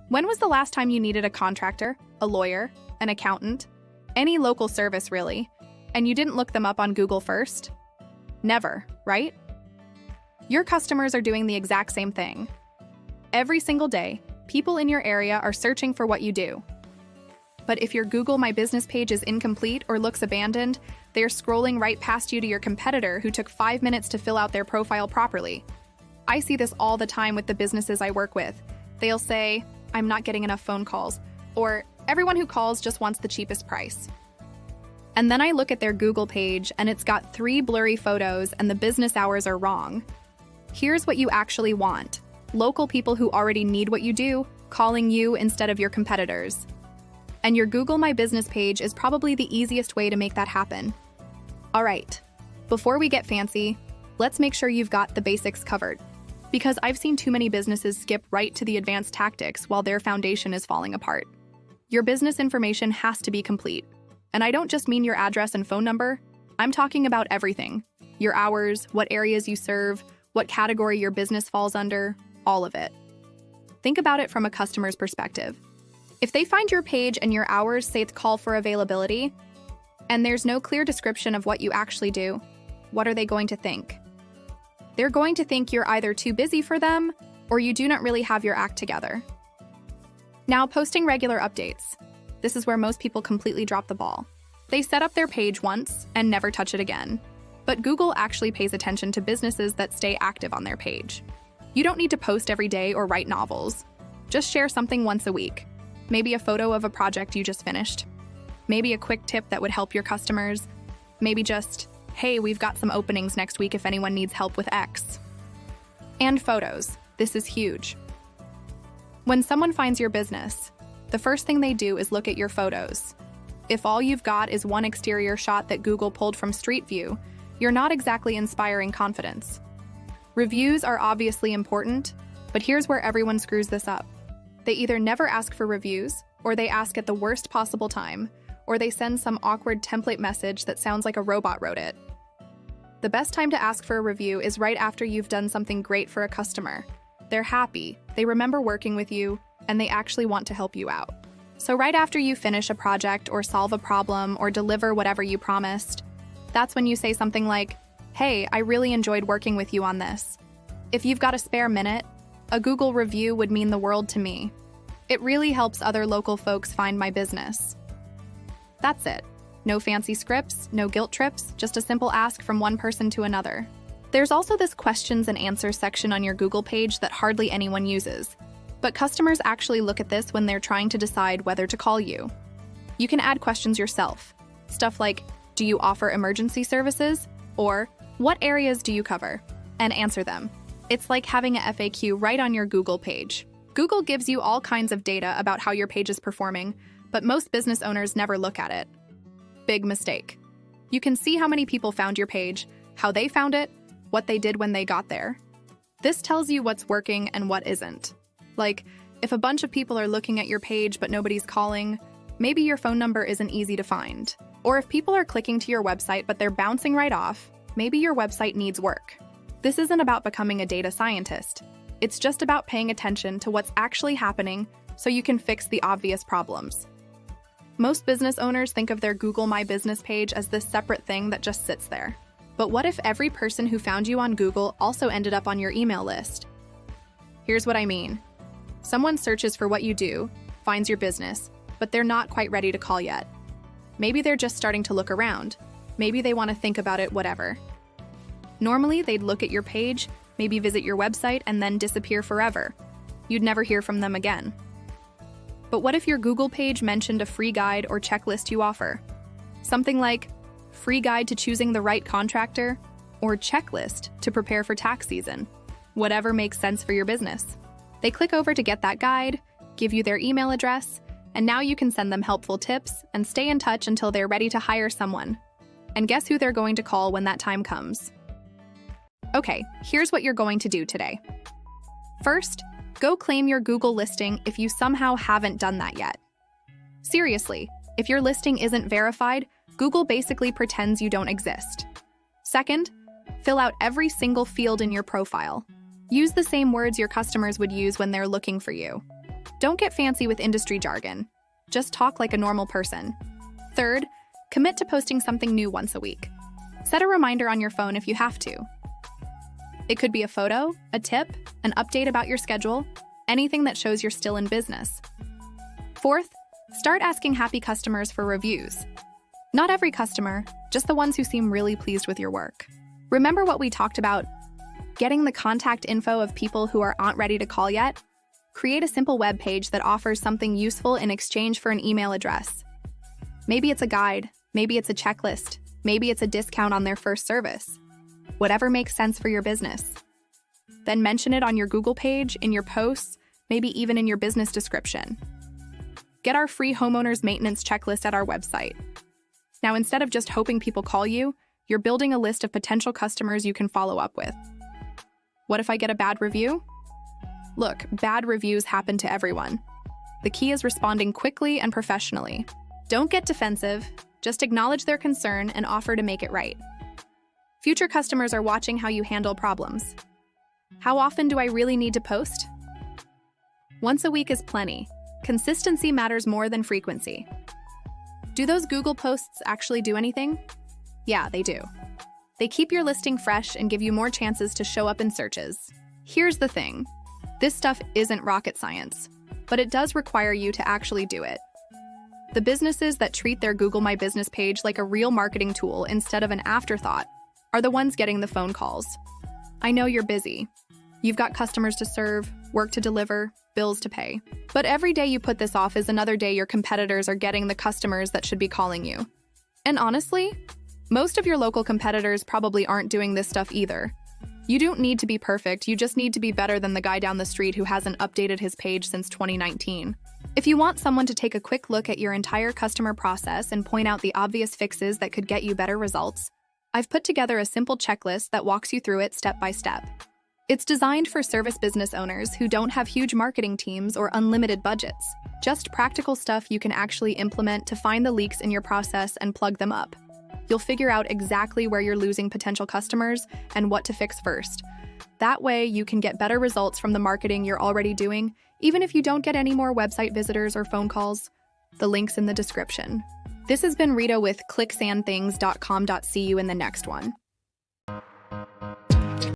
When was the last time you needed a contractor, a lawyer, an accountant, any local service really, and you didn't look them up on Google first? Never, right? Your customers are doing the exact same thing. Every single day, people in your area are searching for what you do. But if your Google My Business page is incomplete or looks abandoned, they're scrolling right past you to your competitor who took 5 minutes to fill out their profile properly. I see this all the time with the businesses I work with. They'll say, "I'm not getting enough phone calls," or "Everyone who calls just wants the cheapest price." And then I look at their Google page and it's got 3 blurry photos and the business hours are wrong. Here's what you actually want: local people who already need what you do, calling you instead of your competitors. And your Google My Business page is probably the easiest way to make that happen. All right, before we get fancy, let's make sure you've got the basics covered. Because I've seen too many businesses skip right to the advanced tactics while their foundation is falling apart. Your business information has to be complete. And I don't just mean your address and phone number. I'm talking about everything. Your hours, what areas you serve, what category your business falls under, all of it. Think about it from a customer's perspective. If they find your page and your hours say it's call for availability, and there's no clear description of what you actually do, what are they going to think? They're going to think you're either too busy for them or you do not really have your act together. Now, posting regular updates. This is where most people completely drop the ball. They set up their page once and never touch it again. But Google actually pays attention to businesses that stay active on their page. You don't need to post every day or write novels. Just share something once a week. Maybe a photo of a project you just finished. Maybe a quick tip that would help your customers. Maybe just, "Hey, we've got some openings next week if anyone needs help with X." And photos. This is huge. When someone finds your business, the first thing they do is look at your photos. If all you've got is one exterior shot that Google pulled from Street View, you're not exactly inspiring confidence. Reviews are obviously important, but here's where everyone screws this up. They either never ask for reviews, or they ask at the worst possible time, or they send some awkward template message that sounds like a robot wrote it. The best time to ask for a review is right after you've done something great for a customer. They're happy, they remember working with you, and they actually want to help you out. So right after you finish a project or solve a problem or deliver whatever you promised, that's when you say something like, "Hey, I really enjoyed working with you on this. If you've got a spare minute, a Google review would mean the world to me. It really helps other local folks find my business." That's it. No fancy scripts, no guilt trips, just a simple ask from one person to another. There's also this questions and answers section on your Google page that hardly anyone uses. But customers actually look at this when they're trying to decide whether to call you. You can add questions yourself. Stuff like, "Do you offer emergency services?" or "What areas do you cover?" and answer them. It's like having a FAQ right on your Google page. Google gives you all kinds of data about how your page is performing, but most business owners never look at it. Big mistake. You can see how many people found your page, how they found it, what they did when they got there. This tells you what's working and what isn't. Like, if a bunch of people are looking at your page but nobody's calling, maybe your phone number isn't easy to find. Or if people are clicking to your website but they're bouncing right off, maybe your website needs work. This isn't about becoming a data scientist. It's just about paying attention to what's actually happening so you can fix the obvious problems. Most business owners think of their Google My Business page as this separate thing that just sits there. But what if every person who found you on Google also ended up on your email list? Here's what I mean. Someone searches for what you do, finds your business, but they're not quite ready to call yet. Maybe they're just starting to look around. Maybe they want to think about it, whatever. Normally, they'd look at your page, maybe visit your website, and then disappear forever. You'd never hear from them again. But what if your Google page mentioned a free guide or checklist you offer? Something like, "Free guide to choosing the right contractor," or "Checklist to prepare for tax season." Whatever makes sense for your business. They click over to get that guide, give you their email address, and now you can send them helpful tips and stay in touch until they're ready to hire someone. And guess who they're going to call when that time comes? Okay, here's what you're going to do today. First, go claim your Google listing if you somehow haven't done that yet. Seriously, if your listing isn't verified, Google basically pretends you don't exist. Second, fill out every single field in your profile. Use the same words your customers would use when they're looking for you. Don't get fancy with industry jargon. Just talk like a normal person. Third, commit to posting something new once a week. Set a reminder on your phone if you have to. It could be a photo, a tip, an update about your schedule, anything that shows you're still in business. Fourth, start asking happy customers for reviews. Not every customer, just the ones who seem really pleased with your work. Remember what we talked about? Getting the contact info of people who aren't ready to call yet? Create a simple web page that offers something useful in exchange for an email address. Maybe it's a guide, maybe it's a checklist, maybe it's a discount on their first service. Whatever makes sense for your business. Then mention it on your Google page, in your posts, maybe even in your business description. Get our free homeowners maintenance checklist at our website. Now, instead of just hoping people call you, you're building a list of potential customers you can follow up with. What if I get a bad review? Look, bad reviews happen to everyone. The key is responding quickly and professionally. Don't get defensive, just acknowledge their concern and offer to make it right. Future customers are watching how you handle problems. How often do I really need to post? Once a week is plenty. Consistency matters more than frequency. Do those Google posts actually do anything? Yeah, they do. They keep your listing fresh and give you more chances to show up in searches. Here's the thing. This stuff isn't rocket science, but it does require you to actually do it. The businesses that treat their Google My Business page like a real marketing tool instead of an afterthought are the ones getting the phone calls. I know you're busy. You've got customers to serve, work to deliver, bills to pay. But every day you put this off is another day your competitors are getting the customers that should be calling you. And honestly, most of your local competitors probably aren't doing this stuff either. You don't need to be perfect, you just need to be better than the guy down the street who hasn't updated his page since 2019. If you want someone to take a quick look at your entire customer process and point out the obvious fixes that could get you better results, I've put together a simple checklist that walks you through it step by step. It's designed for service business owners who don't have huge marketing teams or unlimited budgets. Just practical stuff you can actually implement to find the leaks in your process and plug them up. You'll figure out exactly where you're losing potential customers and what to fix first. That way, you can get better results from the marketing you're already doing, even if you don't get any more website visitors or phone calls. The link's in the description. This has been Rita with ClicksandThings.com. See you in the next one.